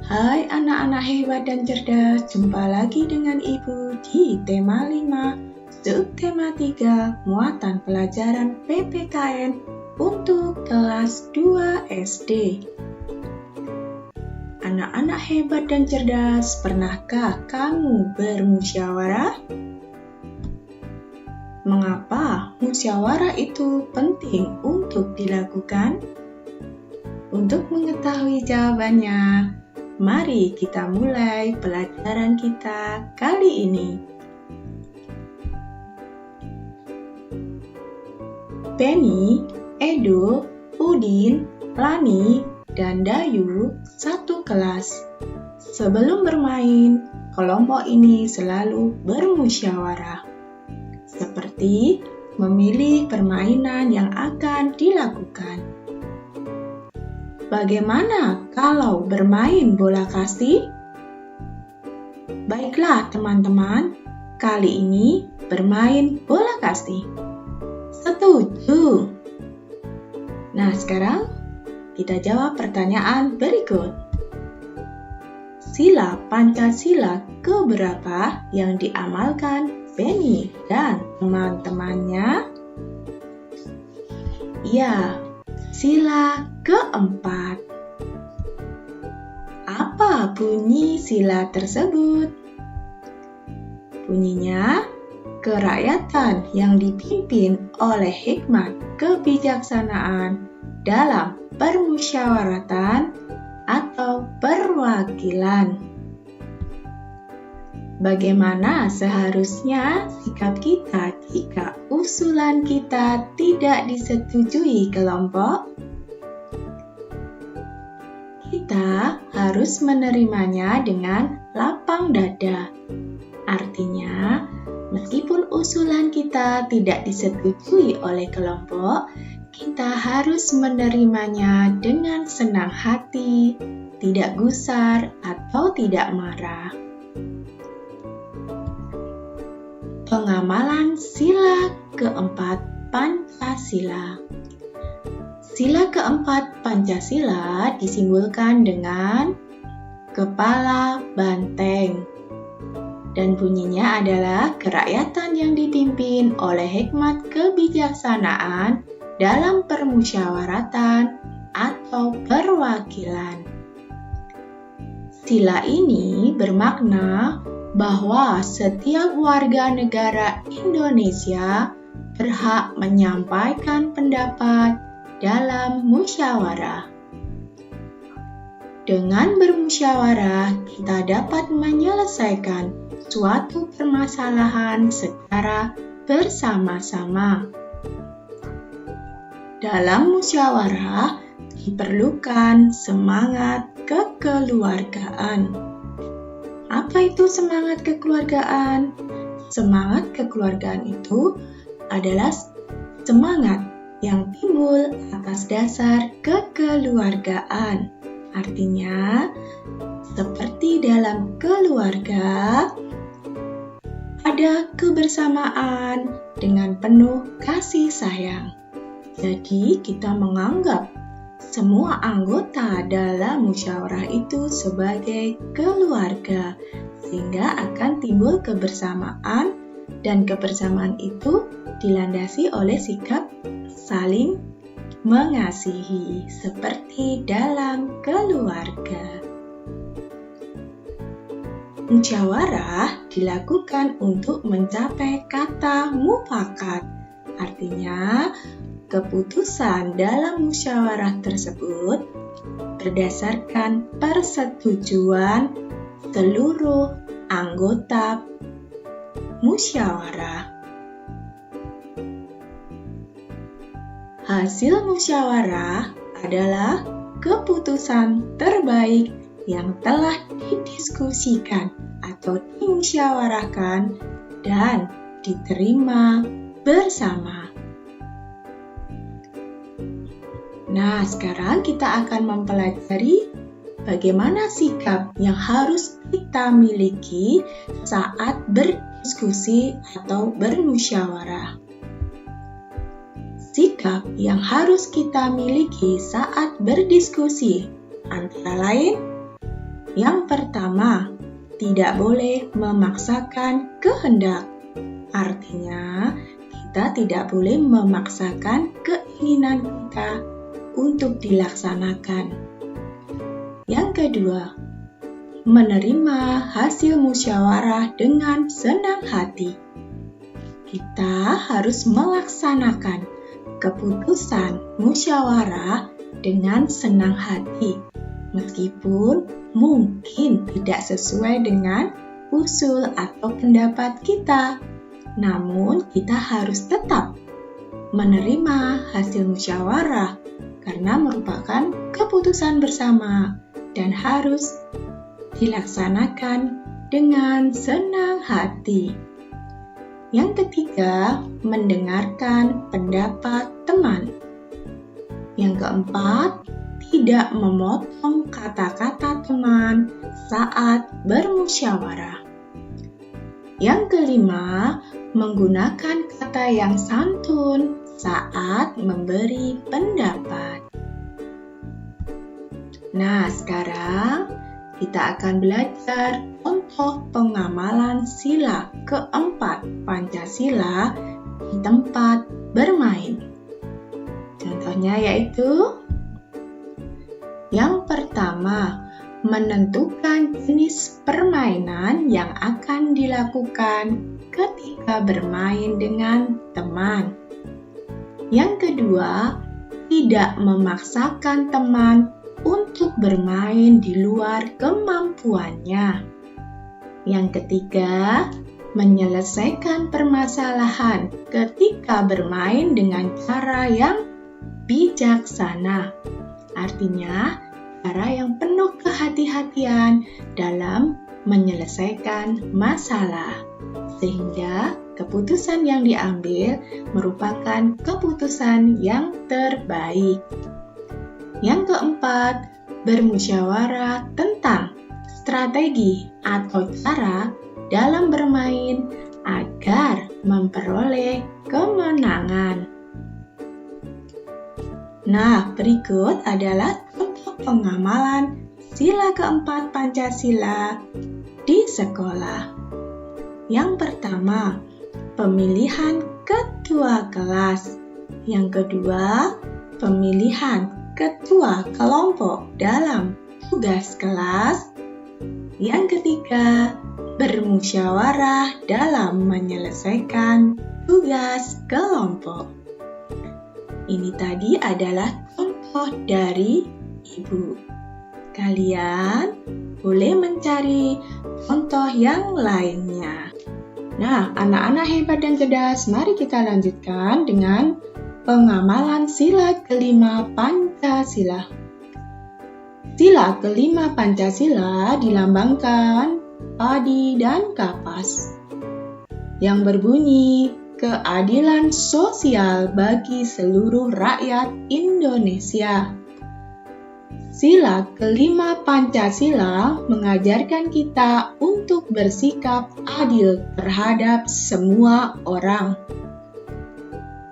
Hai anak-anak hebat dan cerdas, jumpa lagi dengan Ibu di tema 5, subtema 3, muatan pelajaran PPKN untuk kelas 2 SD. Anak-anak hebat dan cerdas, pernahkah kamu bermusyawarah? Mengapa musyawarah itu penting untuk dilakukan? Untuk mengetahui jawabannya, mari kita mulai pelajaran kita kali ini. Penny, Edo, Udin, Lani, dan Dayu satu kelas. Sebelum bermain, kelompok ini selalu bermusyawarah, seperti memilih permainan yang akan dilakukan. Bagaimana kalau bermain bola kasti? Baiklah teman-teman, kali ini bermain bola kasti. Setuju? Nah sekarang kita jawab pertanyaan berikut. Sila Pancasila keberapa yang diamalkan Penny dan teman-temannya? Ya, sila keempat. Apa bunyi sila tersebut? Bunyinya, kerakyatan yang dipimpin oleh hikmat kebijaksanaan dalam permusyawaratan atau perwakilan. Bagaimana seharusnya sikap kita jika usulan kita tidak disetujui kelompok? Kita harus menerimanya dengan lapang dada. Artinya, meskipun usulan kita tidak disetujui oleh kelompok, kita harus menerimanya dengan senang hati, tidak gusar atau tidak marah. Pengamalan sila keempat Pancasila. Sila keempat Pancasila disimbolkan dengan kepala banteng. Dan bunyinya adalah kerakyatan yang dipimpin oleh hikmat kebijaksanaan dalam permusyawaratan atau perwakilan. Sila ini bermakna bahwa setiap warga negara Indonesia berhak menyampaikan pendapat dalam musyawarah. Dengan bermusyawarah, kita dapat menyelesaikan suatu permasalahan secara bersama-sama. Dalam musyawarah, diperlukan semangat kekeluargaan. Apa itu semangat kekeluargaan? Semangat kekeluargaan itu adalah semangat yang timbul atas dasar kekeluargaan. Artinya, seperti dalam keluarga, ada kebersamaan dengan penuh kasih sayang. Jadi, kita menganggap semua anggota dalam musyawarah itu sebagai keluarga, sehingga akan timbul kebersamaan, dan kebersamaan itu dilandasi oleh sikap saling mengasihi, seperti dalam keluarga. Musyawarah dilakukan untuk mencapai kata mufakat, artinya keputusan dalam musyawarah tersebut berdasarkan persetujuan seluruh anggota musyawarah. Hasil musyawarah adalah keputusan terbaik yang telah didiskusikan atau dimusyawarahkan dan diterima bersama. Nah, sekarang kita akan mempelajari bagaimana sikap yang harus kita miliki saat berdiskusi atau bermusyawarah. Sikap yang harus kita miliki saat berdiskusi antara lain Yang pertama, tidak boleh memaksakan kehendak. Artinya, kita tidak boleh memaksakan keinginan kita untuk dilaksanakan. Yang kedua, menerima hasil musyawarah dengan senang hati. Kita harus melaksanakan keputusan musyawarah dengan senang hati, meskipun mungkin tidak sesuai dengan usul atau pendapat kita. Namun, kita harus tetap menerima hasil musyawarah karena merupakan keputusan bersama dan harus dilaksanakan dengan senang hati. Yang ketiga, mendengarkan pendapat teman. Yang keempat, tidak memotong kata-kata teman saat bermusyawarah. Yang kelima, menggunakan kata yang santun saat memberi pendapat. Nah, sekarang kita akan belajar contoh pengamalan sila keempat Pancasila di tempat bermain. Contohnya yaitu yang pertama, menentukan jenis permainan yang akan dilakukan ketika bermain dengan teman. Yang kedua, tidak memaksakan teman untuk bermain di luar kemampuannya. Yang ketiga, menyelesaikan permasalahan ketika bermain dengan cara yang bijaksana. Artinya, cara yang penuh kehati-hatian dalam menyelesaikan masalah, sehingga keputusan yang diambil merupakan keputusan yang terbaik. Yang keempat, bermusyawarah tentang strategi atau cara dalam bermain agar memperoleh kemenangan. Nah, berikut adalah contoh pengamalan sila keempat Pancasila di sekolah. Yang pertama, pemilihan ketua kelas. Yang kedua, pemilihan ketua kelompok dalam tugas kelas. Yang ketiga, bermusyawarah dalam menyelesaikan tugas kelompok. Ini tadi adalah contoh dari Ibu. Kalian boleh mencari contoh yang lainnya. Nah, anak-anak hebat dan cerdas, mari kita lanjutkan dengan pengamalan sila kelima Pancasila. Sila kelima Pancasila dilambangkan padi dan kapas yang berbunyi keadilan sosial bagi seluruh rakyat Indonesia. Sila kelima Pancasila mengajarkan kita untuk bersikap adil terhadap semua orang.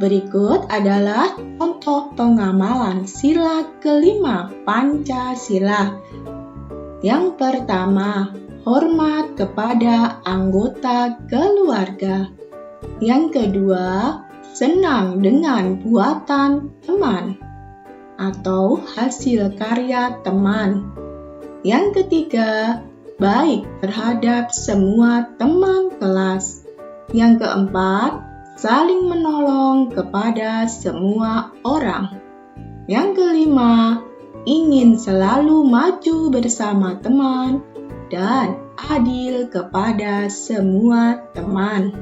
Berikut adalah contoh pengamalan sila kelima Pancasila. Yang pertama, hormat kepada anggota keluarga. Yang kedua, senang dengan buatan teman atau hasil karya teman. Yang ketiga, baik terhadap semua teman kelas. Yang keempat, saling menolong kepada semua orang. Yang kelima, ingin selalu maju bersama teman dan adil kepada semua teman.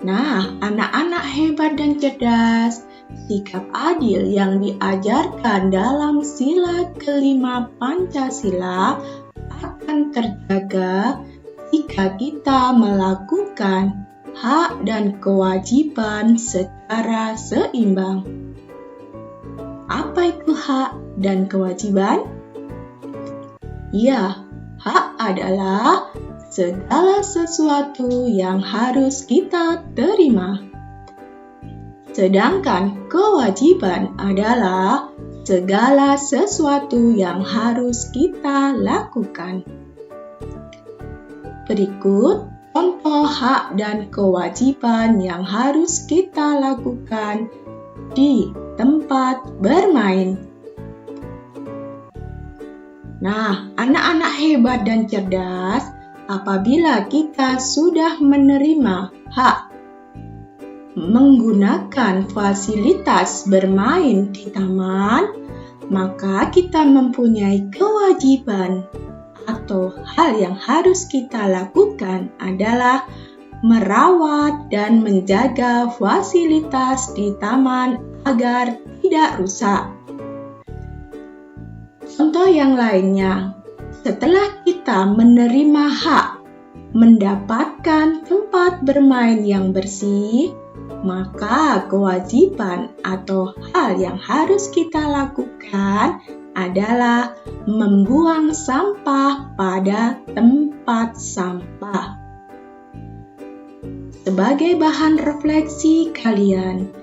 Nah, anak-anak hebat dan cerdas, sikap adil yang diajarkan dalam sila kelima Pancasila akan terjaga jika kita melakukan hak dan kewajiban secara seimbang. Apa itu hak dan kewajiban? Ya, hak adalah segala sesuatu yang harus kita terima. Sedangkan kewajiban adalah segala sesuatu yang harus kita lakukan. Berikut contoh hak dan kewajiban yang harus kita lakukan di tempat bermain. Nah, anak-anak hebat dan cerdas, apabila kita sudah menerima hak menggunakan fasilitas bermain di taman, maka kita mempunyai kewajiban atau hal yang harus kita lakukan adalah merawat dan menjaga fasilitas di taman agar tidak rusak. Contoh yang lainnya, setelah kita menerima hak mendapatkan tempat bermain yang bersih, maka kewajiban atau hal yang harus kita lakukan adalah membuang sampah pada tempat sampah. Sebagai bahan refleksi kalian,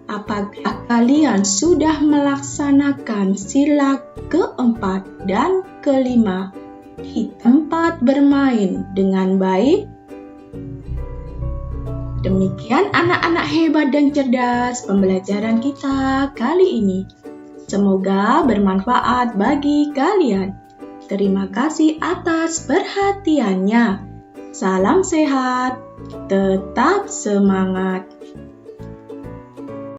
apakah kalian sudah melaksanakan sila keempat dan kelima di tempat bermain dengan baik? Demikian anak-anak hebat dan cerdas pembelajaran kita kali ini. Semoga bermanfaat bagi kalian. Terima kasih atas perhatiannya. Salam sehat, tetap semangat.